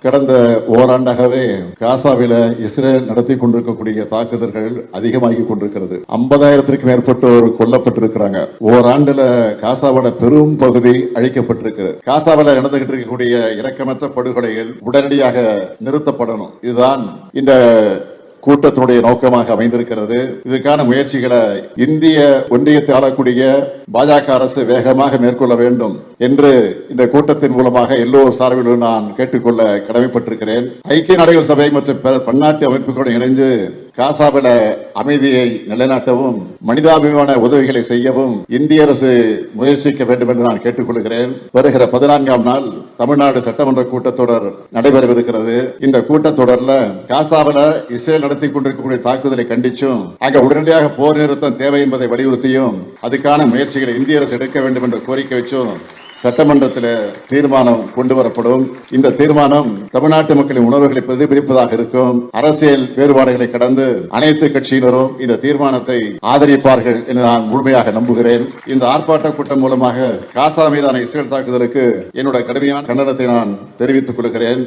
கடந்த ஓராண்டாகவே காசாவில இஸ்ரேல் நடத்தி கொண்டிருக்கக்கூடிய தாக்குதல்கள் அதிகமாகி கொண்டிருக்கிறது. 50,000-க்கும் மேற்பட்டோர் கொல்லப்பட்டிருக்கிறாங்க. ஓராண்டுல காசாவோட பெரும் பகுதி அழிக்கப்பட்டிருக்கு. காசாவில நடந்துகிட்டு இருக்கக்கூடிய இரக்கமற்ற படுகொலைகள் உடனடியாக நிறுத்தப்படணும். இதுதான் இந்த கூட்டத்தினுடைய நோக்கமாக அமைந்திருக்கிறது. இதுக்கான முயற்சிகளை இந்திய ஒன்றியத்தை ஆளக்கூடிய பாஜக அரசு வேகமாக மேற்கொள்ள வேண்டும் என்று இந்த கூட்டத்தின் மூலமாக எல்லோர் சார்பிலும் நான் கேட்டுக்கொள்ள கடமைப்பட்டிருக்கிறேன். ஐக்கிய நாடுகள் சபை மற்றும் பன்னாட்டு அமைப்புகளுடன் இணைந்து காசாவில அமைதியை நிலைநாட்டவும் மனிதாபிமான உதவிகளை செய்யவும் இந்திய அரசு முயற்சிக்க வேண்டும் என்று நான் கேட்டுக்கொள்கிறேன். வருகிற 14ஆம் நாள் தமிழ்நாடு சட்டமன்ற கூட்டத்தொடர் நடைபெறவிருக்கிறது. இந்த கூட்டத்தொடர்ல காசாவில இஸ்ரேல் நடத்தி கொண்டிருக்கக்கூடிய தாக்குதலை கண்டிச்சும் அங்க உடனடியாக போர் நிறுத்தம் தேவை என்பதை வலியுறுத்தியும் அதுக்கான முயற்சிகளை இந்திய அரசு எடுக்க வேண்டும் என்ற கோரிக்கை வச்சும் சட்டமன்றத்தில் தீர்மானம் கொண்டு வரப்படும். இந்த தீர்மானம் தமிழ்நாட்டு மக்களின் உணர்வுகளை பிரதிபலிப்பதாக இருக்கும். அரசியல் வேறுபாடுகளை கடந்து அனைத்து கட்சியினரும் இந்த தீர்மானத்தை ஆதரிப்பார்கள் என்று நான் முழுமையாக நம்புகிறேன். இந்த ஆர்ப்பாட்ட கூட்டம் மூலமாக காசா மீதான இஸ்ரேல் தாக்குதலுக்கு என்னுடைய கடுமையான கண்டனத்தை நான் தெரிவித்துக் கொள்கிறேன்.